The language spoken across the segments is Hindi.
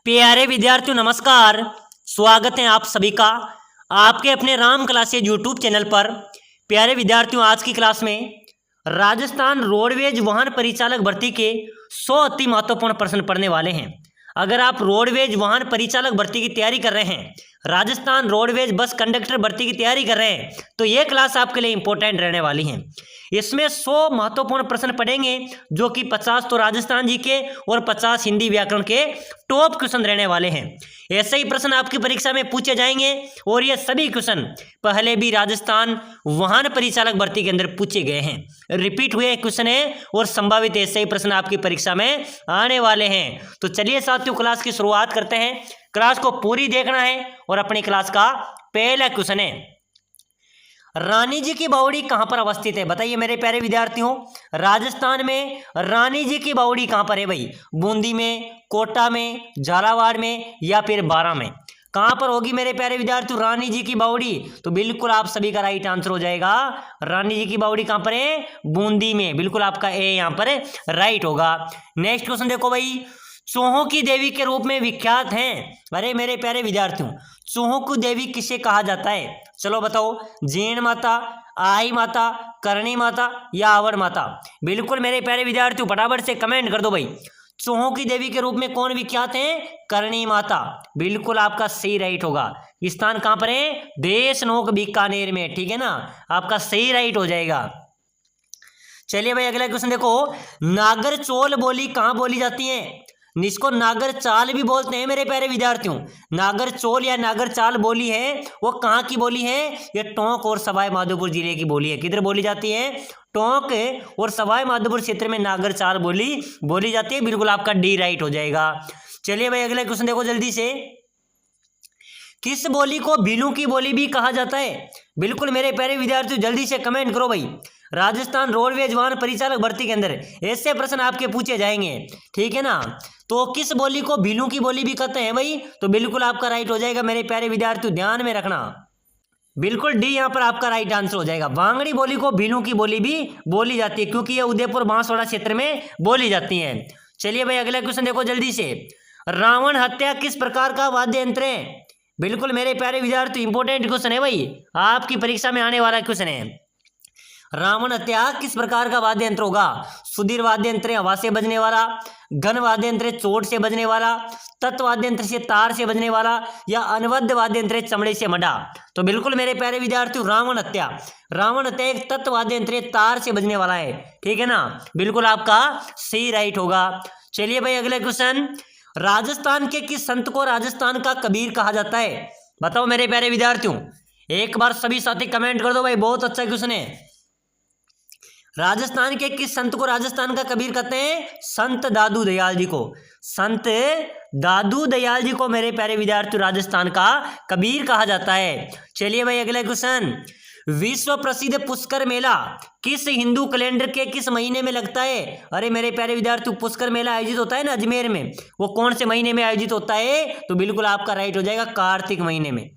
प्यारे विद्यार्थियों नमस्कार। स्वागत है आप सभी का आपके अपने राम क्लासेज यूट्यूब चैनल पर। प्यारे विद्यार्थियों आज की क्लास में राजस्थान रोडवेज वाहन परिचालक भर्ती के 100 अति महत्वपूर्ण प्रश्न पढ़ने वाले हैं। अगर आप रोडवेज वाहन परिचालक भर्ती की तैयारी कर रहे हैं, राजस्थान रोडवेज बस कंडक्टर भर्ती की तैयारी कर रहे हैं, तो ये क्लास आपके लिए इंपॉर्टेंट रहने वाली है। इसमें 100 महत्वपूर्ण प्रश्न पढ़ेंगे जो कि 50 तो राजस्थान जी के और 50 हिंदी व्याकरण के टॉप क्वेश्चन रहने वाले हैं। ऐसे ही प्रश्न आपकी परीक्षा में पूछे जाएंगे और ये सभी क्वेश्चन पहले भी राजस्थान वाहन परिचालक भर्ती के अंदर पूछे गए हैं, रिपीट हुए क्वेश्चन है और संभावित ऐसे ही प्रश्न आपकी परीक्षा में आने वाले हैं। तो चलिए साथियों क्लास की शुरुआत करते हैं। क्लास को पूरी देखना है और अपनी क्लास का पहला क्वेश्चन है, रानी जी की बावड़ी कहां पर अवस्थित है? बताइए मेरे प्यारे विद्यार्थियों, राजस्थान में रानी जी की बावड़ी कहां पर है भाई? बूंदी में, कोटा में, झालावाड़ में या फिर बारां में? कहां पर होगी मेरे प्यारे विद्यार्थियों रानी जी की बावड़ी? तो बिल्कुल आप सभी का राइट आंसर हो जाएगा। रानी जी की बावड़ी कहां पर है? बूंदी में। बिल्कुल आपका ए यहां पर राइट होगा। नेक्स्ट क्वेश्चन देखो भाई, चूहों की देवी के रूप में विख्यात हैं। अरे मेरे प्यारे विद्यार्थियों, चूहों की देवी किसे कहा जाता है? चलो बताओ, जीण माता, आई माता, करणी माता या आवड़ माता? बिल्कुल मेरे प्यारे विद्यार्थियों फटाफट से कमेंट कर दो भाई। चूहों की देवी के रूप में कौन विख्यात है? करणी माता। बिल्कुल आपका सही राइट होगा। स्थान कहां पर है? देशनोक बीकानेर में। ठीक है ना, आपका सही राइट हो जाएगा। चलिए भाई अगला क्वेश्चन देखो, नागर चोल बोली कहां बोली जाती है? जिसको नागर चाल भी बोलते हैं मेरे प्यारे विद्यार्थियों। नागर चोल या नागर चाल बोली है वो कहाँ की बोली है? ये टोंक और सवाई माधोपुर जिले की बोली है। किधर बोली जाती है? टोंक और सवाई माधोपुर क्षेत्र में नागर चाल बोली जाती है। बिल्कुल आपका डी राइट हो जाएगा। चलिए भाई अगला क्वेश्चन देखो जल्दी से, किस बोली को भीलू की बोली भी कहा जाता है? बिल्कुल मेरे प्यारे विद्यार्थियों जल्दी से कमेंट करो भाई। राजस्थान रोडवेज वाहन परिचालक भर्ती के अंदर ऐसे प्रश्न आपके पूछे जाएंगे, ठीक है ना। तो किस बोली को भीलू की बोली भी कहते हैं भाई? तो बिल्कुल आपका राइट हो जाएगा मेरे प्यारे विद्यार्थियों, ध्यान में रखना। बिल्कुल डी यहाँ पर आपका राइट आंसर हो जाएगा। वांगड़ी बोली को भीलू की बोली भी बोली जाती है क्योंकि ये उदयपुर बांसवाड़ा क्षेत्र में बोली जाती है। चलिए भाई अगला क्वेश्चन देखो जल्दी से, रावण हत्या किस प्रकार का वाद्य यंत्र है? बिल्कुल मेरे प्यारे विद्यार्थी इंपॉर्टेंट क्वेश्चन है भाई, आपकी परीक्षा में आने वाला क्वेश्चन है। रावण हत्या किस प्रकार का वाद्य यंत्र होगा? सुधीर वाद्य यंत्र हवा से बजने वाला, घन वाद्य यंत्र चोट से बजने वाला, तत्व वाद्य यंत्र से तार से बजने वाला या अनबद्ध वाद्य यंत्र चमड़े से मढ़ा? तो बिल्कुल मेरे प्यारे विद्यार्थियों रावण हत्या एक तत्व वाद्य यंत्र तार से बजने वाला है। ठीक है ना, बिल्कुल आपका सही राइट होगा। चलिए भाई अगला क्वेश्चन, राजस्थान के किस संत को राजस्थान का कबीर कहा जाता है? बताओ मेरे प्यारे विद्यार्थियों, एक बार सभी साथी कमेंट कर दो भाई, बहुत अच्छा क्वेश्चन है। राजस्थान के किस संत को राजस्थान का कबीर कहते हैं? संत दादू दयाल जी को। संत दादू दयाल जी को मेरे प्यारे विद्यार्थियों राजस्थान का कबीर कहा जाता है। चलिए भाई अगला क्वेश्चन, विश्व प्रसिद्ध पुष्कर मेला किस हिंदू कैलेंडर के किस महीने में लगता है? अरे मेरे प्यारे विद्यार्थियों, पुष्कर मेला आयोजित होता है ना अजमेर में, वो कौन से महीने में आयोजित होता है? तो बिल्कुल आपका राइट हो जाएगा कार्तिक महीने में।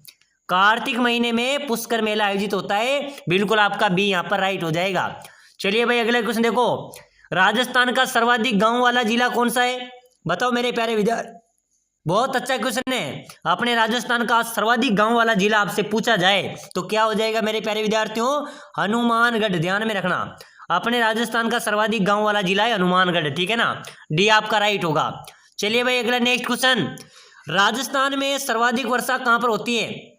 कार्तिक महीने में पुष्कर मेला आयोजित होता है। बिल्कुल आपका बी यहाँ पर राइट हो जाएगा। चलिए भाई अगला क्वेश्चन देखो, राजस्थान का सर्वाधिक गांव वाला जिला कौन सा है? बताओ मेरे प्यारे विद्यार्थी, बहुत अच्छा क्वेश्चन है। अपने राजस्थान का सर्वाधिक गांव वाला जिला आपसे पूछा जाए तो क्या हो जाएगा मेरे प्यारे विद्यार्थियों? हनुमानगढ़। ध्यान में रखना, अपने राजस्थान का सर्वाधिक गांव वाला जिला है हनुमानगढ़। ठीक है ना, डी आपका राइट होगा। चलिए भाई अगला नेक्स्ट क्वेश्चन, राजस्थान में सर्वाधिक वर्षा कहां पर होती है?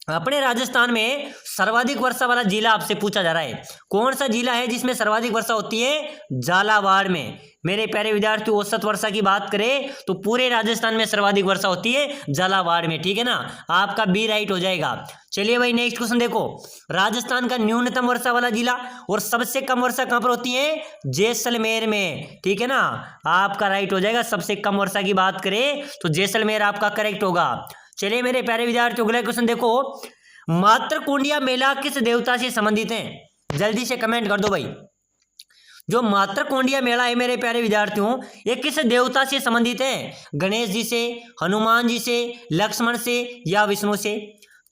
अपने राजस्थान में सर्वाधिक वर्षा वाला जिला आपसे पूछा जा रहा है। कौन सा जिला है जिसमें सर्वाधिक वर्षा होती है? झालावाड़ में। मेरे प्यारे विद्यार्थी औसत वर्षा की बात करें तो पूरे राजस्थान में सर्वाधिक वर्षा होती है झालावाड़ में। ठीक है ना, आपका बी राइट हो जाएगा। चलिए भाई नेक्स्ट क्वेश्चन देखो, राजस्थान का न्यूनतम वर्षा वाला जिला और सबसे कम वर्षा कहां पर होती है? जैसलमेर में। ठीक है ना, आपका राइट हो जाएगा। सबसे कम वर्षा की बात करें तो जैसलमेर आपका करेक्ट होगा। चलिए मेरे प्यारे विद्यार्थियों अगला क्वेश्चन देखो, मातृकुंडिया मेला किस देवता से संबंधित है? जल्दी से कमेंट कर दो भाई। जो मातृकुंडिया मेला है मेरे प्यारे विद्यार्थियों, ये किस देवता से संबंधित है? गणेश जी से, हनुमान जी से, लक्ष्मण से या विष्णु से?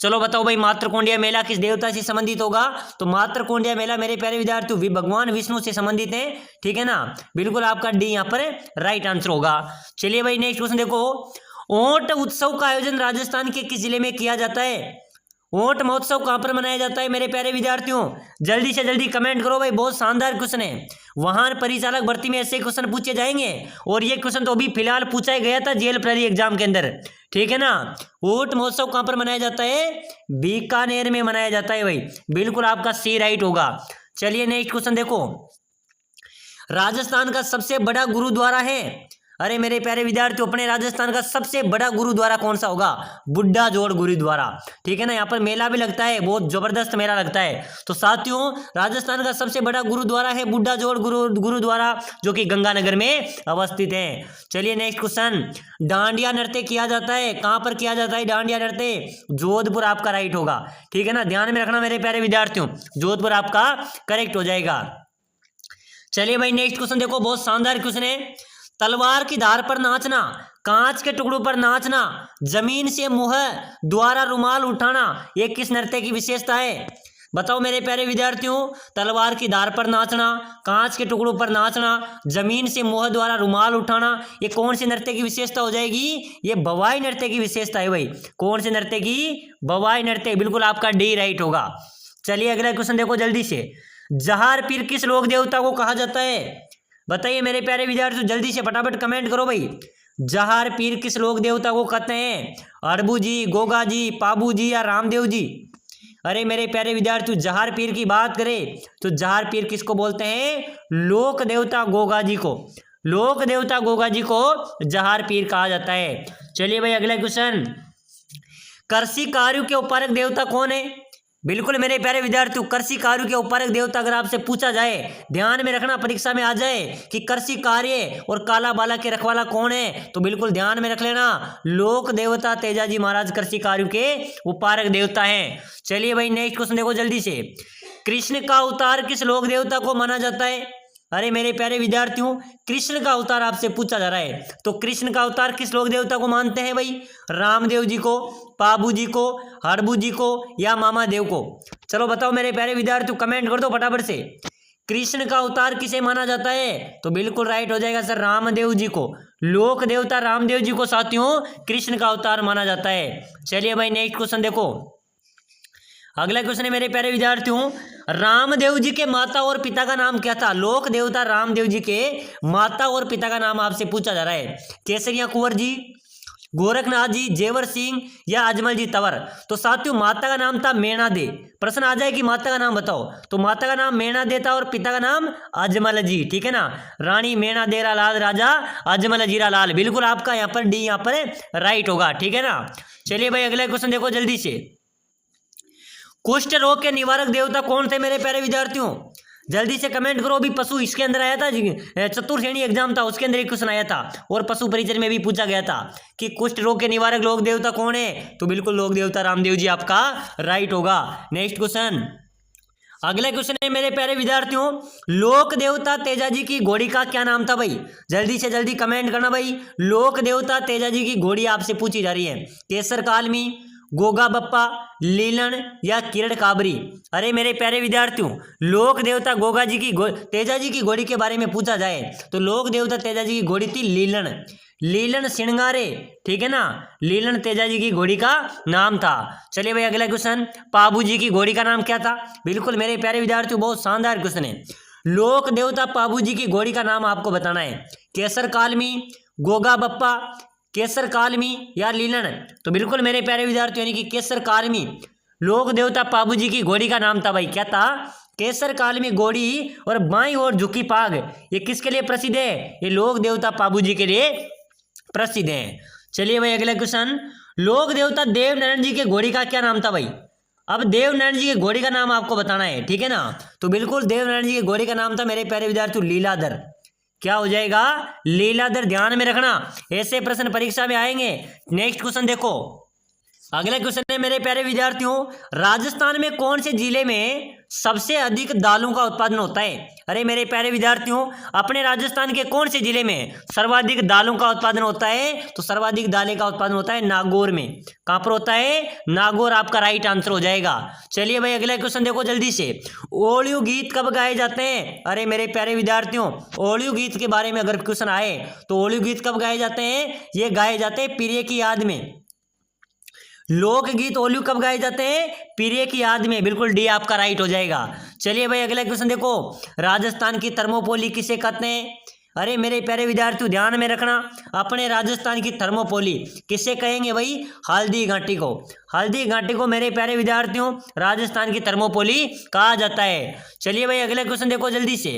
चलो बताओ भाई, मातृकोंडिया मेला किस देवता से संबंधित होगा? तो मातृकोंडिया मेला मेरे प्यारे विद्यार्थियों भगवान विष्णु से संबंधित है, ठीक है ना। बिल्कुल आपका डी यहाँ पर राइट आंसर होगा। चलिए भाई नेक्स्ट क्वेश्चन देखो, ऊंट उत्सव का आयोजन राजस्थान के किस जिले में किया जाता है? ऊंट महोत्सव कहां पर मनाया जाता है मेरे प्यारे विद्यार्थियों? जल्दी से जल्दी कमेंट करो भाई, बहुत शानदार क्वेश्चन है। वाहन परिचालक भर्ती में ऐसे क्वेश्चन पूछे जाएंगे, और ये क्वेश्चन तो अभी फिलहाल पूछा ही गया था जेल प्रहरी एग्जाम के अंदर, ठीक है ना। ऊंट महोत्सव कहां पर मनाया जाता है? बीकानेर में मनाया जाता है भाई, बिल्कुल आपका सी राइट होगा। चलिए नेक्स्ट क्वेश्चन देखो, राजस्थान का सबसे बड़ा गुरुद्वारा है, अरे मेरे प्यारे विद्यार्थियों अपने राजस्थान का सबसे बड़ा गुरुद्वारा कौन सा होगा? बुड्ढा जोड़ गुरुद्वारा, ठीक है ना। यहाँ पर मेला भी लगता है, बहुत जबरदस्त मेला लगता है। तो साथियों राजस्थान का सबसे बड़ा गुरुद्वारा है बुड्ढा जोड़ गुरुद्वारा, जो कि गंगानगर में अवस्थित है। चलिए नेक्स्ट क्वेश्चन, डांडिया नृत्य किया जाता है, कहाँ पर किया जाता है डांडिया नृत्य? जोधपुर आपका राइट होगा, ठीक है ना। ध्यान में रखना मेरे प्यारे विद्यार्थियों, जोधपुर आपका करेक्ट हो जाएगा। चलिए भाई नेक्स्ट क्वेश्चन देखो, बहुत शानदार क्वेश्चन है। तलवार की धार पर नाचना, कांच के टुकड़ों पर नाचना, जमीन से मुंह द्वारा रुमाल उठाना, ये किस नृत्य की विशेषता है? बताओ मेरे प्यारे विद्यार्थियों, तलवार की धार पर नाचना, कांच के टुकड़ों पर नाचना, जमीन से मुंह द्वारा रुमाल उठाना, ये कौन सी नृत्य की विशेषता हो जाएगी? ये भवाई नृत्य की विशेषता है भाई। कौन से नृत्य की? भवाई नृत्य, बिल्कुल आपका डी राइट होगा। चलिए अगला क्वेश्चन देखो जल्दी से, जहार पीर किस लोक देवता को कहा जाता है? बताइए मेरे प्यारे विद्यार्थियों, जल्दी से फटाफट कमेंट करो भाई, जहार पीर किस लोक देवता को कहते हैं? अड़बू जी, गोगा जी, पाबू जी या रामदेव जी? अरे मेरे प्यारे विद्यार्थियों जहार पीर की बात करें तो जहार पीर किसको बोलते हैं? लोक देवता गोगा जी को, लोक देवता गोगा जी को जहार पीर कहा जाता है। चलिए भाई अगला क्वेश्चन, कृषि कार्यों के उपकारक देवता कौन है? बिल्कुल मेरे प्यारे विद्यार्थियों, कृषि कार्यों के उपकारक देवता अगर आपसे पूछा जाए, ध्यान में रखना परीक्षा में आ जाए कि कृषि कार्य और काला बाला के रखवाला कौन है, तो बिल्कुल ध्यान में रख लेना, लोक देवता तेजाजी महाराज कृषि कार्यों के उपकारक देवता हैं। चलिए भाई नेक्स्ट क्वेश्चन देखो जल्दी से, कृष्ण का अवतार किस लोक देवता को माना जाता है? अरे मेरे प्यारे विद्यार्थियों कृष्ण का अवतार आपसे पूछा जा रहा है, तो कृष्ण का अवतार किस लोक देवता को मानते हैं भाई? रामदेव जी को, पाबू जी को, हड़बू जी को या मामा देव को? चलो बताओ मेरे प्यारे विद्यार्थियों, कमेंट कर दो फटाफट से, कृष्ण का अवतार किसे माना जाता है? तो बिल्कुल राइट हो जाएगा सर, रामदेव जी को, लोक देवता रामदेव जी को साथियों कृष्ण का अवतार माना जाता है। चलिए भाई नेक्स्ट क्वेश्चन देखो, अगला क्वेश्चन है मेरे प्यारे विद्यार्थियों, रामदेव जी के माता और पिता का नाम क्या था? लोक देवता रामदेव जी के माता और पिता का नाम आपसे पूछा जा रहा है, केसरिया कुंवर जी, गोरखनाथ जी, जेवर सिंह या अजमल जी तंवर? तो साथियों माता का नाम था मेणा दे, प्रश्न आ जाए कि माता का नाम बताओ, तो माता का नाम मेणा दे था और पिता का नाम अजमल जी, ठीक है ना। रानी मेणा देरा लाल, राजा अजमल जीरा लाल, बिल्कुल आपका यहाँ पर डी यहाँ पर राइट होगा, ठीक है ना। चलिए भाई अगला क्वेश्चन देखो जल्दी से, कुष्ठ रोग के निवारक देवता कौन थे मेरे प्यारे विद्यार्थियों? जल्दी से कमेंट करो। अभी पशु इसके अंदर आया था, चतुर्श्रेणी एग्जाम था उसके अंदर एक क्वेश्चन आया था, और पशु परिचय में भी पूछा गया था कि कुष्ठ रोग के निवारक लोक देवता कौन है? तो बिल्कुल लोक देवता रामदेव जी आपका राइट होगा। नेक्स्ट क्वेश्चन, अगला क्वेश्चन है मेरे प्यारे विद्यार्थियों, लोक देवता तेजाजी की घोड़ी का क्या नाम था भाई? जल्दी से जल्दी कमेंट करना भाई, लोक देवता तेजाजी की घोड़ी आपसे पूछी जा रही है, केसर कालमी, गोगा बप्पा, लीलन या किरण काबरी? अरे मेरे प्यारे विद्यार्थियों लोक देवता गोगा जी की तेजा जी की घोड़ी के बारे में पूछा जाए तो लोक देवता तेजा जी की घोड़ी थी लीलन, लीलन सिंगारे, ठीक है ना, लीलन तेजा जी की घोड़ी का नाम था। चलिए भाई अगला क्वेश्चन, पाबू जी की घोड़ी का नाम क्या था? बिल्कुल मेरे प्यारे विद्यार्थियों बहुत शानदार क्वेश्चन है, लोक देवता पाबू जी की घोड़ी का नाम आपको बताना है, केसर कालमी, गोगा बप्पा, केसर कालमी या लीलन? तो बिल्कुल मेरे प्यारे विद्यार्थियों यानी कि केसर कालमी लोक देवता पाबू जी की घोड़ी का नाम था भाई, क्या था? केसर कालमी घोड़ी। और बाईं ओर झुकी पाग, ये किसके लिए प्रसिद्ध है? ये लोक देवता पाबू जी के लिए प्रसिद्ध है। चलिए भाई अगला क्वेश्चन, लोक देवता देवनारायण जी के घोड़ी का क्या नाम था भाई? अब देवनारायण जी के घोड़ी का नाम आपको बताना है, ठीक है ना। तो बिल्कुल देवनारायण जी के घोड़ी का नाम था मेरे प्यारे विद्यार्थियों लीलाधर, क्या हो जाएगा? लीलाधर, ध्यान में रखना ऐसे प्रश्न परीक्षा में आएंगे। नेक्स्ट क्वेश्चन देखो, अगला क्वेश्चन है मेरे प्यारे विद्यार्थियों, राजस्थान में कौन से जिले में सबसे अधिक दालों का उत्पादन होता है? अरे मेरे प्यारे विद्यार्थियों, अपने राजस्थान के कौन से जिले में सर्वाधिक दालों का उत्पादन होता है? तो सर्वाधिक दालें का उत्पादन होता है नागौर में। कहां पर होता है? नागौर आपका राइट आंसर हो जाएगा। चलिए भाई अगला क्वेश्चन देखो जल्दी से। ओलियो गीत कब गाए जाते हैं? अरे मेरे प्यारे विद्यार्थियों, ओलियो गीत के बारे में अगर क्वेश्चन आए तो ओलियो गीत कब गाए जाते हैं? ये गाए जाते हैं प्रिय की याद में। लोकगीत ओलियो कब गाए जाते हैं? प्रिय की याद में। बिल्कुल डी आपका राइट हो जाएगा। चलिए भाई अगला क्वेश्चन देखो, राजस्थान की थर्मोपोली किसे कहते हैं? अरे मेरे प्यारे विद्यार्थियों ध्यान में रखना, अपने राजस्थान की थर्मोपोली किसे कहेंगे भाई? हल्दी घाटी को। हल्दी घाटी को मेरे प्यारे विद्यार्थियों राजस्थान की थर्मोपोली कहा जाता है। चलिए भाई अगला क्वेश्चन देखो जल्दी से।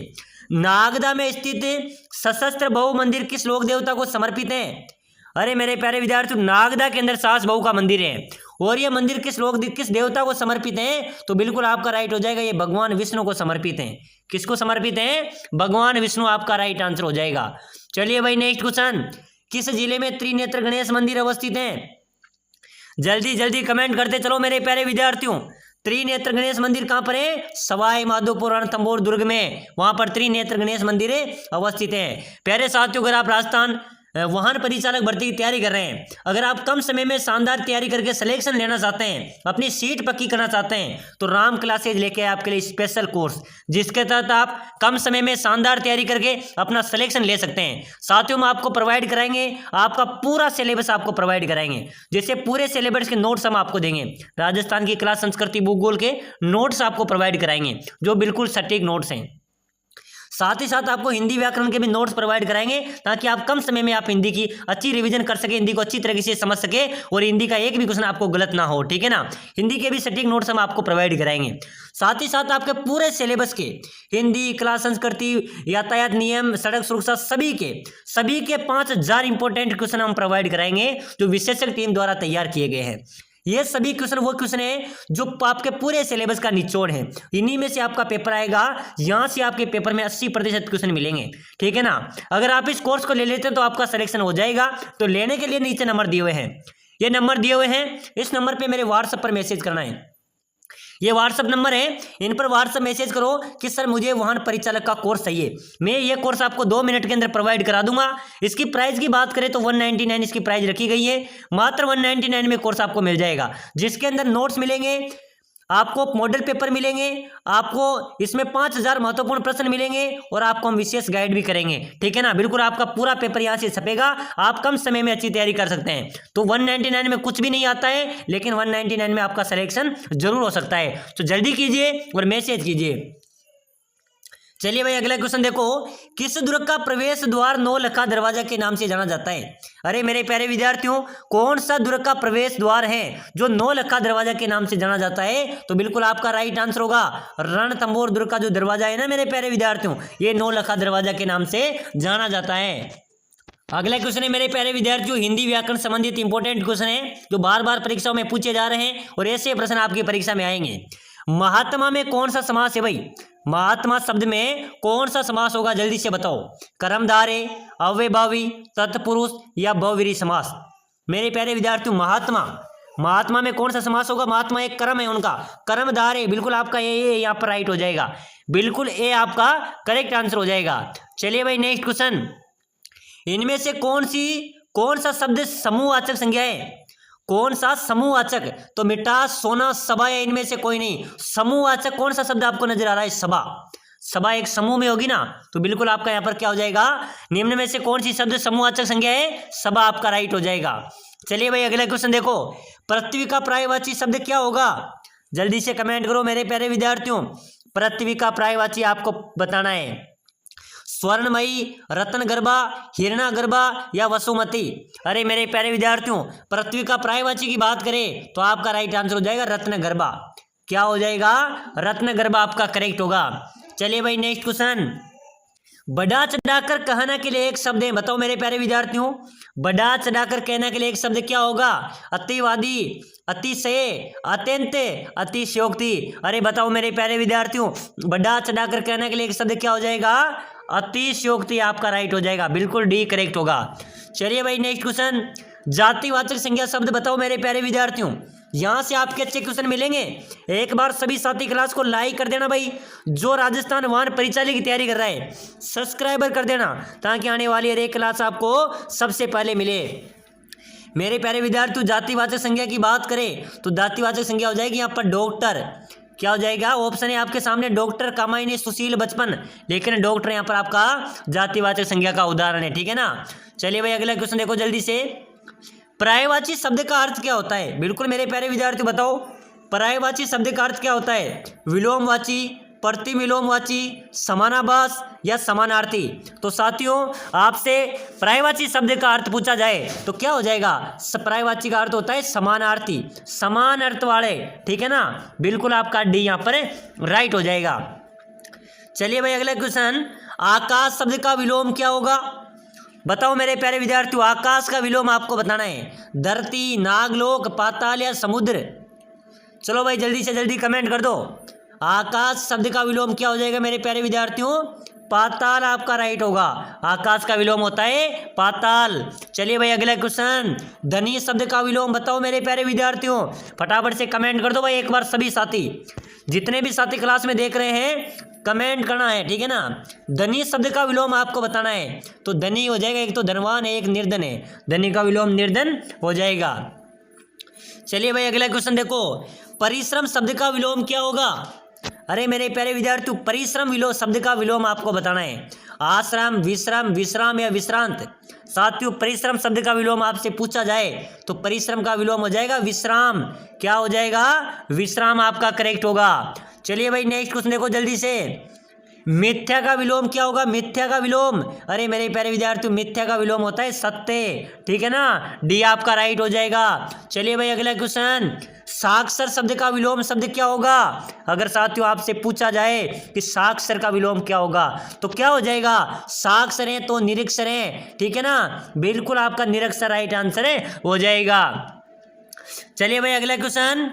नागदा में स्थित सशस्त्र बहु मंदिर किस लोक देवता को समर्पित है? अरे मेरे प्यारे विद्यार्थियों, नागदा के अंदर सास बहू का मंदिर है और ये मंदिर किस देवता को समर्पित है? तो बिल्कुल आपका राइट हो जाएगा, ये भगवान विष्णु को समर्पित है। किसको समर्पित है? भगवान विष्णु आपका राइट आंसर हो जाएगा। चलिए भाई नेक्स्ट क्वेश्चन, किस जिले में त्रिनेत्र गणेश मंदिर अवस्थित है? जल्दी जल्दी कमेंट करते चलो मेरे प्यारे विद्यार्थियों। त्रिनेत्र गणेश मंदिर कहां पर है? सवाई माधोपुर रणथंभौर दुर्ग में, वहां पर त्रिनेत्र गणेश मंदिर अवस्थित है। प्यारे साथियों, अगर आप राजस्थान वाहन परिचालक भर्ती की तैयारी कर रहे हैं, अगर आप कम समय में शानदार तैयारी करके सिलेक्शन लेना चाहते हैं, अपनी सीट पक्की करना चाहते हैं, तो राम क्लासेज लेके आए आपके लिए स्पेशल कोर्स, जिसके तहत आप कम समय में शानदार तैयारी करके अपना सिलेक्शन ले सकते हैं। साथियों में आपको प्रोवाइड कराएंगे, आपका पूरा सिलेबस आपको प्रोवाइड कराएंगे, जैसे पूरे सिलेबस के नोट्स हम आपको देंगे। राजस्थान की कला संस्कृति भूगोल के नोट्स आपको प्रोवाइड कराएंगे जो बिल्कुल सटीक नोट्स हैं। साथ ही साथ आपको हिंदी व्याकरण के भी नोट्स प्रोवाइड कराएंगे ताकि आप कम समय में आप हिंदी की अच्छी रिवीजन कर सके, हिंदी को अच्छी तरीके से समझ सके और हिंदी का एक भी क्वेश्चन आपको गलत ना हो। ठीक है ना, हिंदी के भी सटीक नोट्स हम आपको प्रोवाइड कराएंगे। साथ ही साथ आपके पूरे सिलेबस के हिंदी, कला संस्कृति, यातायात नियम, सड़क सुरक्षा सभी के 5000 इंपॉर्टेंट क्वेश्चन हम प्रोवाइड कराएंगे जो विशेषज्ञ टीम द्वारा तैयार किए गए हैं। ये सभी क्वेश्चन वो क्वेश्चन है जो आपके पूरे सिलेबस का निचोड़ है, इन्हीं में से आपका पेपर आएगा। यहाँ से आपके पेपर में 80% क्वेश्चन मिलेंगे। ठीक है ना, अगर आप इस कोर्स को ले लेते हैं तो आपका सिलेक्शन हो जाएगा। तो लेने के लिए नीचे नंबर दिए हुए हैं, ये नंबर दिए हुए हैं, इस नंबर पे मेरे व्हाट्सएप पर मैसेज करना है। ये व्हाट्सएप नंबर है, इन पर व्हाट्सएप मैसेज करो कि सर मुझे वाहन परिचालक का कोर्स चाहिए। मैं ये कोर्स आपको 2 मिनट के अंदर प्रोवाइड करा दूंगा। इसकी प्राइस की बात करें तो 199 इसकी प्राइस रखी गई है। मात्र 199 में कोर्स आपको मिल जाएगा, जिसके अंदर नोट्स मिलेंगे, आपको मॉडल पेपर मिलेंगे, आपको इसमें 5000 महत्वपूर्ण प्रश्न मिलेंगे और आपको हम विशेष गाइड भी करेंगे। ठीक है ना, बिल्कुल आपका पूरा पेपर यहाँ से छपेगा, आप कम समय में अच्छी तैयारी कर सकते हैं। तो 199 में कुछ भी नहीं आता है, लेकिन 199 में आपका सिलेक्शन जरूर हो सकता है। तो जल्दी कीजिए और मैसेज कीजिए। चलिए भाई अगला क्वेश्चन देखो, किस दुर्ग का प्रवेश द्वार 9 लखा दरवाजा के नाम से जाना जाता है? अरे मेरे प्यारे विद्यार्थियों, कौन सा दुर्ग का प्रवेश द्वार है जो 9 लखा दरवाजा के नाम से जाना जाता है? तो बिल्कुल आपका राइट आंसर होगा रणथंभौर दुर्ग का जो दरवाजा है ना मेरे प्यारे विद्यार्थियों, ये 9 लखा दरवाजा के नाम से जाना जाता है। अगला क्वेश्चन है मेरे प्यारे विद्यार्थियों, हिंदी व्याकरण संबंधित इंपॉर्टेंट क्वेश्चन है जो बार बार परीक्षाओं में पूछे जा रहे हैं और ऐसे प्रश्न आपकी परीक्षा में आएंगे। महात्मा में कौन सा समास है भाई? महात्मा शब्द में कौन सा समास होगा? जल्दी से बताओ। कर्मधारय, अव्ययभावी, तत्पुरुष या बहुव्रीहि समास? मेरे प्यारे विद्यार्थियों, महात्मा में कौन सा समास होगा? महात्मा एक कर्म है उनका, कर्मधारय, बिल्कुल आपका ये यहाँ पर राइट हो जाएगा, बिल्कुल ए आपका करेक्ट आंसर हो जाएगा। चलिए भाई नेक्स्ट क्वेश्चन, इनमें से कौन सा शब्द समूहवाचक संज्ञा है? कौन सा समूहवाचक? तो मिठास, सोना, सभा या इनमें से कोई नहीं। समूहवाचक कौन सा शब्द आपको नजर आ रहा है? सभा एक समूह में होगी ना, तो बिल्कुल आपका यहाँ पर क्या हो जाएगा? निम्न में से कौन सी शब्द समूहवाचक संज्ञा है? सभा आपका राइट हो जाएगा। चलिए भाई अगला क्वेश्चन देखो, पृथ्वी का पर्यायवाची शब्द क्या होगा? जल्दी से कमेंट करो मेरे प्यारे विद्यार्थियों, पृथ्वी का पर्यायवाची आपको बताना है। स्वर्णमयी, रत्नगर्भा, हिरणागर्भा या वसुमती? अरे मेरे प्यारे विद्यार्थियों, पृथ्वी का पर्यायवाची की बात करें तो आपका राइट आंसर हो जाएगा रत्नगर्भा। क्या हो जाएगा? रत्नगर्भा आपका करेक्ट होगा। चलिए भाई नेक्स्ट क्वेश्चन, बढ़ा चढ़ाकर कहना के लिए एक शब्द है, बताओ मेरे प्यारे विद्यार्थियों, बढ़ा चढ़ाकर कहना के लिए एक शब्द क्या होगा? अतिवादी, अतिशय, अत्यंत, अतिशयोक्ति। अरे बताओ मेरे प्यारे विद्यार्थियों, बढ़ा चढ़ाकर कहने के लिए एक शब्द क्या हो जाएगा? अतिशयोक्ति आपका राइट हो जाएगा, बिल्कुल डी करेक्ट होगा। चलिए भाई नेक्स्ट क्वेश्चन, जातिवाचक संज्ञा शब्द बताओ मेरे प्यारे विद्यार्थियों। यहाँ से आपके अच्छे क्वेश्चन मिलेंगे। एक बार सभी साथी क्लास को लाइक कर देना भाई। जो राजस्थान वाहन परिचालक की तैयारी कर रहा है सब्सक्राइबर कर देना, ताकि आने वाली हर एक क्लास आपको सबसे पहले मिले। मेरे प्यारे विद्यार्थियों, जातिवाचक संज्ञा की बात करें तो जातिवाचक संज्ञा हो जाएगी यहाँ पर डॉक्टर। क्या हो जाएगा? ऑप्शन है आपके सामने, डॉक्टर, कामायनी, सुशील, बचपन, लेकिन डॉक्टर यहाँ पर आपका जातिवाचक संज्ञा का उदाहरण है। ठीक है ना। चलिए भाई अगला क्वेश्चन देखो जल्दी से। पर्यायवाची शब्द का अर्थ क्या होता है? बिल्कुल मेरे प्यारे विद्यार्थी बताओ, पर्यायवाची शब्द का अर्थ क्या होता है? विलोमवाची, प्रतिविलोमवाची, समानाभास या समानार्थी। तो साथियों आपसे पर्यायवाची शब्द का अर्थ पूछा जाए तो क्या हो जाएगा? पर्यायवाची का अर्थ होता है समानार्थी, समान अर्थ वाले। ठीक है ना। बिल्कुल आपका डी यहाँ पर राइट हो जाएगा। चलिए भाई अगला क्वेश्चन, आकाश शब्द का विलोम क्या होगा? बताओ मेरे प्यारे विद्यार्थियों, आकाश का विलोम आपको बताना है। धरती, नागलोक, पाताल या समुद्र। चलो भाई जल्दी से जल्दी कमेंट कर दो। आकाश शब्द का विलोम क्या हो जाएगा मेरे प्यारे विद्यार्थियों? पाताल आपका राइट होगा। आकाश का विलोम होता है पाताल। चलिए भाई अगला क्वेश्चन, धनी शब्द का विलोम बताओ मेरे प्यारे विद्यार्थियों। फटाफट से कमेंट कर दो भाई एक बार सभी साथी, जितने भी साथी क्लास में देख रहे हैं कमेंट करना है। ठीक है ना। धनी शब्द का विलोम आपको बताना है। तो धनी हो जाएगा, एक तो धनवान है, एक निर्धन है। धनी का विलोम निर्धन हो जाएगा। चलिए भाई अगला क्वेश्चन देखो, परिश्रम शब्द का विलोम क्या होगा? अरे मेरे प्यारे विद्यार्थियों, परिश्रम शब्द का विलोम आपको बताना है। आश्रम, विश्राम, विश्राम या विश्रांत। साथियों परिश्रम शब्द का विलोम आपसे पूछा जाए तो परिश्रम का विलोम हो जाएगा विश्राम। क्या हो जाएगा? विश्राम आपका करेक्ट होगा। चलिए भाई नेक्स्ट क्वेश्चन देखो जल्दी से। मिथ्या का विलोम क्या होगा? मिथ्या का विलोम, अरे मेरे प्यारे विद्यार्थियों, मिथ्या का विलोम होता है सत्य। ठीक है ना। डी आपका राइट हो जाएगा। चलिए भाई अगला क्वेश्चन, साक्षर शब्द का विलोम शब्द क्या होगा? अगर साथियों आपसे पूछा जाए कि साक्षर का विलोम क्या होगा तो क्या हो जाएगा? साक्षर है तो निरक्षर है। ठीक है ना। बिल्कुल आपका निरक्षर राइट आंसर है हो जाएगा। चलिए भाई अगला क्वेश्चन,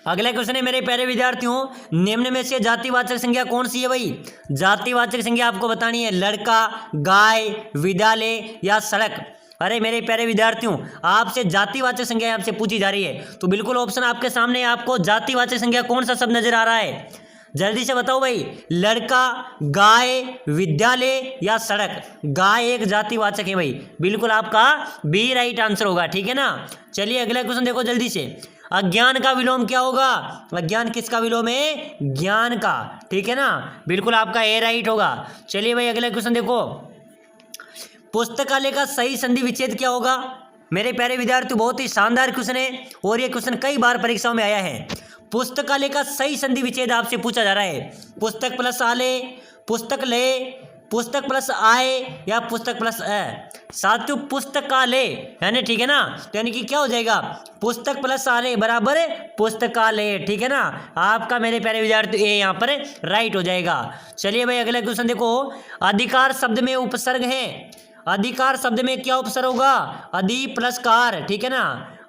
अगला क्वेश्चन है मेरे प्यारे विद्यार्थियों, निम्न में से जातिवाचक संज्ञा कौन सी है भाई? जातिवाचक संज्ञा आपको बतानी है। लड़का, गाय, विद्यालय या सड़क। अरे मेरे प्यारे विद्यार्थियों आपसे जातिवाचक संज्ञा आपसे पूछी जा रही है तो बिल्कुल ऑप्शन आपके सामने, आपको जातिवाचक संज्ञा कौन सा शब्द नजर आ रहा है? जल्दी से बताओ भाई। लड़का, गाय, विद्यालय या सड़क। गाय एक जातिवाचक है भाई। बिल्कुल आपका बी राइट आंसर होगा। ठीक है ना। चलिए अगला क्वेश्चन देखो जल्दी से। अज्ञान का विलोम क्या होगा? अज्ञान किसका विलोम है? ज्ञान का। ठीक है ना। बिल्कुल आपका ए राइट होगा। चलिए भाई अगला क्वेश्चन देखो, पुस्तकालय का सही संधि विच्छेद क्या होगा? मेरे प्यारे विद्यार्थी बहुत ही शानदार क्वेश्चन है और ये क्वेश्चन कई बार परीक्षाओं में आया है। पुस्तकालय का सही संधि विच्छेद आपसे पूछा जा रहा है। पुस्तक प्लस आलय, पुस्तक लय, पुस्तक प्लस आय या पुस्तक प्लस अ। साथियों पुस्तकालय यानी, ठीक है ना, तो यानी कि क्या हो जाएगा? पुस्तक प्लस आलय बराबर पुस्तकालय। ठीक है ना। आपका मेरे प्यारे विद्यार्थी ए यहाँ पर राइट हो जाएगा। चलिए भाई अगला क्वेश्चन देखो, अधिकार शब्द में उपसर्ग है। अधिकार शब्द में क्या उपसर्ग होगा? अधि प्लस कार। ठीक है ना।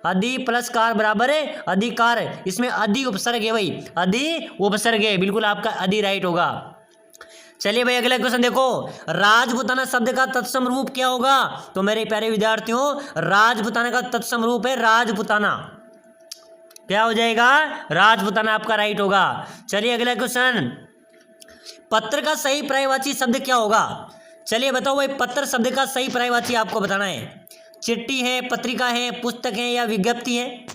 अधि प्लस कार बराबर है अधिकार। इसमें अधि उपसर्ग है भाई, अधि उपसर्ग है। बिल्कुल आपका अधि राइट होगा। चलिए भाई अगला क्वेश्चन देखो, राजपुताना शब्द का तत्सम रूप क्या होगा? तो मेरे प्यारे विद्यार्थियों राजपुताना का तत्सम रूप है राजपुताना। क्या हो जाएगा? राजपुताना आपका राइट होगा। चलिए अगला क्वेश्चन, पत्र का सही पर्यायवाची शब्द क्या होगा? चलिए बताओ भाई, पत्र शब्द का सही पर्यायवाची आपको बताना है। चिट्ठी है, पत्रिका है, पुस्तक है या विज्ञप्ति है?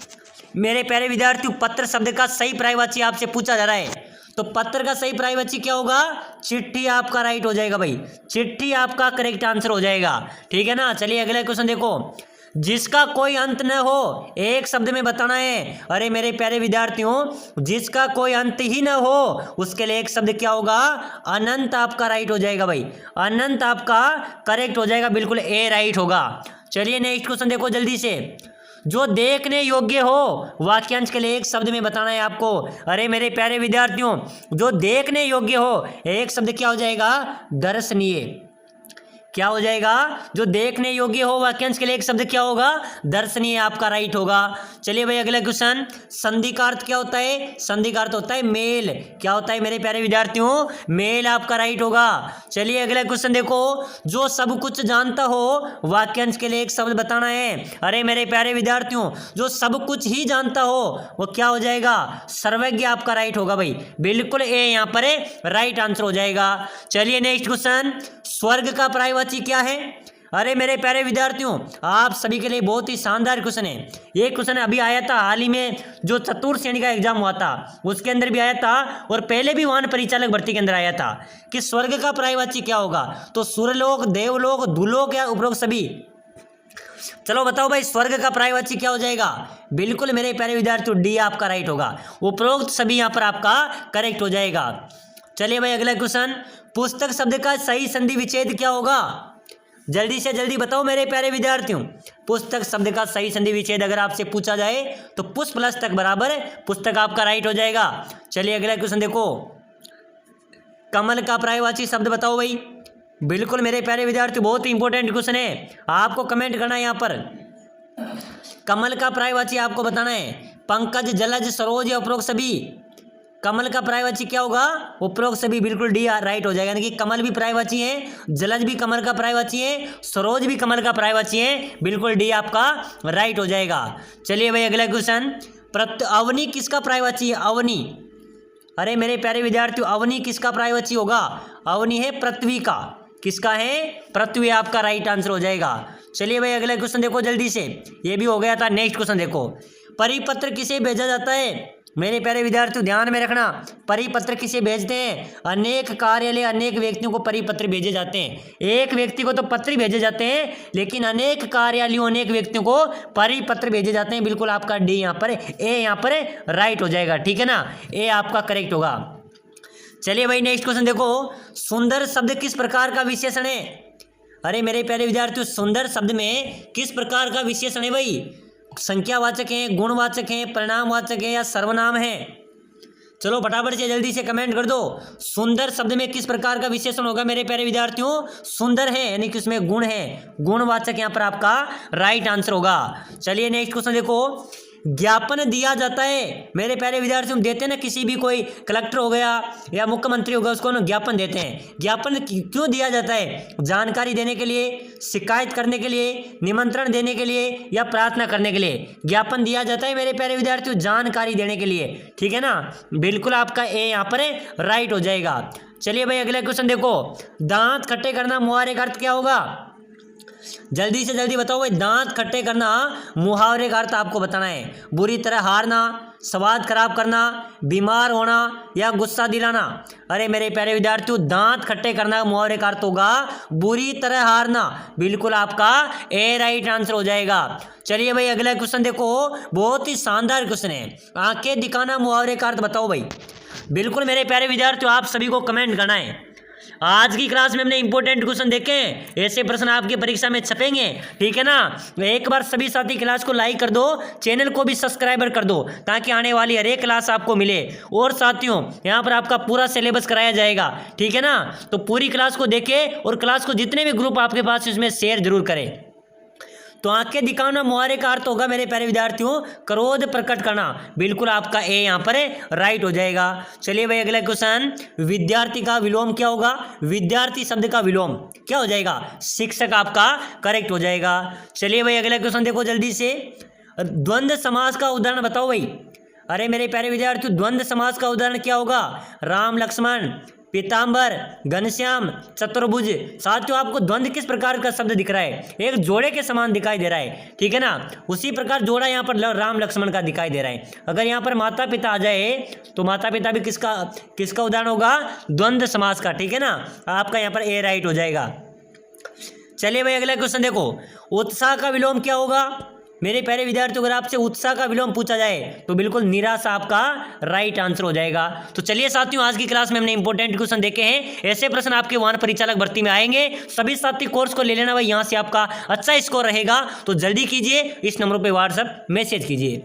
मेरे प्यारे विद्यार्थियों पत्र शब्द का सही पर्यायवाची आपसे पूछा जा रहा है तो पत्र का सही पर्यायवाची क्या होगा? चिट्ठी आपका राइट हो जाएगा भाई। चिट्ठी आपका करेक्ट आंसर हो जाएगा। ठीक है ना। चलिए अगला क्वेश्चन देखो, जिसका कोई अंत न हो, एक शब्द में बताना है। अरे मेरे प्यारे विद्यार्थियों जिसका कोई अंत ही न हो उसके लिए एक शब्द क्या होगा? अनंत आपका राइट हो जाएगा भाई। अनंत आपका करेक्ट हो जाएगा। बिल्कुल ए राइट होगा। चलिए नेक्स्ट क्वेश्चन देखो जल्दी से, जो देखने योग्य हो, वाक्यांश के लिए एक शब्द में बताना है आपको। अरे मेरे प्यारे विद्यार्थियों जो देखने योग्य हो, एक शब्द क्या हो जाएगा? दर्शनीय। क्या हो जाएगा, जो देखने योग्य हो वाक्यांश के लिए एक शब्द क्या होगा, दर्शनीय आपका राइट होगा। चलिए भाई अगला क्वेश्चन, संधि का अर्थ क्या होता है, संधि का अर्थ होता है मेल। क्या होता है मेरे प्यारे विद्यार्थियों, मेल आपका राइट होगा। चलिए अगला क्वेश्चन देखो, जो सब कुछ जानता हो वाक्यांश के लिए एक शब्द बताना है। अरे मेरे प्यारे विद्यार्थियों, जो सब कुछ ही जानता हो वो क्या हो जाएगा, सर्वज्ञ आपका राइट होगा भाई, बिल्कुल ए यहाँ पर राइट आंसर हो जाएगा। चलिए नेक्स्ट क्वेश्चन, स्वर्ग का पर्यायवाची क्या है। अरे मेरे प्यारे विद्यार्थियों, आप सभी के लिए बहुत ही शानदार क्वेश्चन है। ये क्वेश्चन अभी आया था हाल ही में, जो चतुर्थ श्रेणी का एग्जाम हुआ था उसके अंदर भी आया था, और पहले भी वाहन परिचालक भर्ती के अंदर आया था कि स्वर्ग का पर्यायवाची क्या होगा। तो सूर्यलोक, देवलोक, भूलोक या उपरोक्त सभी। चलो बताओ भाई, स्वर्ग का पर्यायवाची क्या हो जाएगा। बिल्कुल मेरे प्यारे विद्यार्थियों, डी आपका राइट होगा, उपरोक्त सभी यहाँ पर आपका करेक्ट हो जाएगा। चलिए भाई अगला क्वेश्चन, पुस्तक शब्द का सही संधि विच्छेद क्या होगा। जल्दी से जल्दी बताओ मेरे प्यारे विद्यार्थियों, पुस्तक शब्द का सही संधि विच्छेद अगर आपसे पूछा जाए तो पुष्प प्लस तक बराबर पुस्तक आपका राइट हो जाएगा। चलिए अगला क्वेश्चन देखो, कमल का पर्यायवाची शब्द बताओ भाई। बिल्कुल मेरे प्यारे विद्यार्थी, बहुत ही इंपॉर्टेंट क्वेश्चन है, आपको कमेंट करना है यहाँ पर। कमल का पर्यायवाची आपको बताना है, पंकज, जलज, सरोज या उपरोक्त सभी। कमल का पर्यायवाची क्या होगा, उपरोक्त सभी, बिल्कुल डी राइट हो जाएगा। यानी कि कमल भी पर्यायवाची है, जलज भी कमल का पर्यायवाची है, सरोज भी कमल का पर्यायवाची है, बिल्कुल डी आपका राइट हो जाएगा। चलिए भाई अगला क्वेश्चन, अवनी किसका पर्यायवाची है, अवनी। अरे मेरे प्यारे विद्यार्थियों, अवनी किसका पर्यायवाची होगा, अवनी है पृथ्वी का। किसका है, पृथ्वी आपका राइट आंसर हो जाएगा। चलिए भाई अगला क्वेश्चन देखो जल्दी से, ये भी हो गया था। नेक्स्ट क्वेश्चन देखो, परिपत्र किसे भेजा जाता है। मेरे प्यारे विद्यार्थियों ध्यान में रखना, परिपत्र किसे भेजते हैं, अनेक कार्यालय, अनेक व्यक्तियों को परिपत्र भेजे जाते हैं। एक व्यक्ति को तो पत्र भेजे जाते हैं, लेकिन अनेक कार्यालयों, अनेक व्यक्तियों को परिपत्र भेजे जाते हैं। बिल्कुल आपका डी यहाँ पर, ए यहाँ पर राइट हो जाएगा, ठीक है ना, ए आपका करेक्ट होगा। चलिए भाई नेक्स्ट क्वेश्चन देखो, सुंदर शब्द किस प्रकार का विशेषण है। अरे मेरे प्यारे विद्यार्थियों, सुंदर शब्द में किस प्रकार का विशेषण है भाई, संख्यावाचक है, गुणवाचक है, परिणामवाचक है या सर्वनाम है। चलो फटाफट से जल्दी से कमेंट कर दो, सुंदर शब्द में किस प्रकार का विशेषण होगा मेरे प्यारे विद्यार्थियों, सुंदर है यानी कि उसमें गुण है, गुणवाचक यहाँ पर आपका राइट आंसर होगा। चलिए नेक्स्ट क्वेश्चन देखो, ज्ञापन दिया जाता है। मेरे प्यारे विद्यार्थियों, देते हैं ना, किसी भी कोई कलेक्टर हो गया या मुख्यमंत्री हो गया, उसको ना ज्ञापन देते हैं। ज्ञापन क्यों दिया जाता है, जानकारी देने के लिए, शिकायत करने के लिए, निमंत्रण देने के लिए या प्रार्थना करने के लिए ज्ञापन दिया जाता है मेरे प्यारे विद्यार्थियों, जानकारी देने के लिए, ठीक है ना, बिल्कुल आपका ए यहाँ पर राइट हो जाएगा। चलिए भाई अगला क्वेश्चन देखो, दांत खट्टे करना मुहावरे का अर्थ क्या होगा। जल्दी से जल्दी बताओ भाई, दांत खट्टे करना मुहावरे का अर्थ आपको बताना है। बुरी तरह हारना, स्वाद खराब करना, बीमार होना या गुस्सा दिलाना। अरे मेरे प्यारे विद्यार्थियों, दांत खट्टे करना मुहावरे का अर्थ होगा बुरी तरह हारना, बिल्कुल आपका ए राइट आंसर हो जाएगा। चलिए भाई अगला क्वेश्चन देखो, बहुत ही शानदार क्वेश्चन है, आंखें दिखाना मुहावरे का अर्थ बताओ भाई। बिल्कुल मेरे प्यारे विद्यार्थियों, आप सभी को कमेंट करना है। आज की क्लास में हमने इंपॉर्टेंट क्वेश्चन देखे हैं, ऐसे प्रश्न आपकी परीक्षा में छपेंगे, ठीक है ना। एक बार सभी साथी क्लास को लाइक कर दो, चैनल को भी सब्सक्राइबर कर दो, ताकि आने वाली हर एक क्लास आपको मिले। और साथियों, यहाँ पर आपका पूरा सिलेबस कराया जाएगा, ठीक है ना। तो पूरी क्लास को देखें और क्लास को जितने भी ग्रुप आपके पास उसमें शेयर जरूर करें। तो आंखें दिखाना मुहावरे का अर्थ होगा मेरे प्यारे विद्यार्थियों, क्रोध प्रकट करना, बिल्कुल आपका ए यहाँ पर राइट हो जाएगा। चलिए भाई अगला क्वेश्चन, विद्यार्थी का विलोम क्या होगा। विद्यार्थी शब्द का विलोम क्या हो जाएगा, शिक्षक आपका करेक्ट हो जाएगा। चलिए भाई अगला क्वेश्चन देखो जल्दी से, द्वंद्व समास का उदाहरण बताओ भाई। अरे मेरे प्यारे विद्यार्थियों, द्वंद्व समास का उदाहरण क्या होगा, राम लक्ष्मण, पीताम्बर, घनश्याम, चतुर्भुज। साथियों, आपको द्वंद्व किस प्रकार का शब्द दिख रहा है, एक जोड़े के समान दिखाई दे रहा है, ठीक है ना। उसी प्रकार जोड़ा यहाँ पर राम लक्ष्मण का दिखाई दे रहा है। अगर यहाँ पर माता पिता आ जाए तो माता पिता भी किसका उदाहरण होगा, द्वंद्व समास का, ठीक है ना। आपका यहाँ पर ए राइट हो जाएगा। चलिए भाई अगला क्वेश्चन देखो, उत्साह का विलोम क्या होगा। मेरे प्यारे विद्यार्थियों, अगर आपसे उत्साह का विलोम पूछा जाए तो बिल्कुल निराशा आपका राइट आंसर हो जाएगा। तो चलिए साथियों, आज की क्लास में हमने इंपॉर्टेंट क्वेश्चन देखे हैं, ऐसे प्रश्न आपके वाहन परिचालक भर्ती में आएंगे। सभी साथी कोर्स को ले लेना भाई, यहाँ से आपका अच्छा स्कोर रहेगा। तो जल्दी कीजिए, इस नंबर पर व्हाट्सएप मैसेज कीजिए।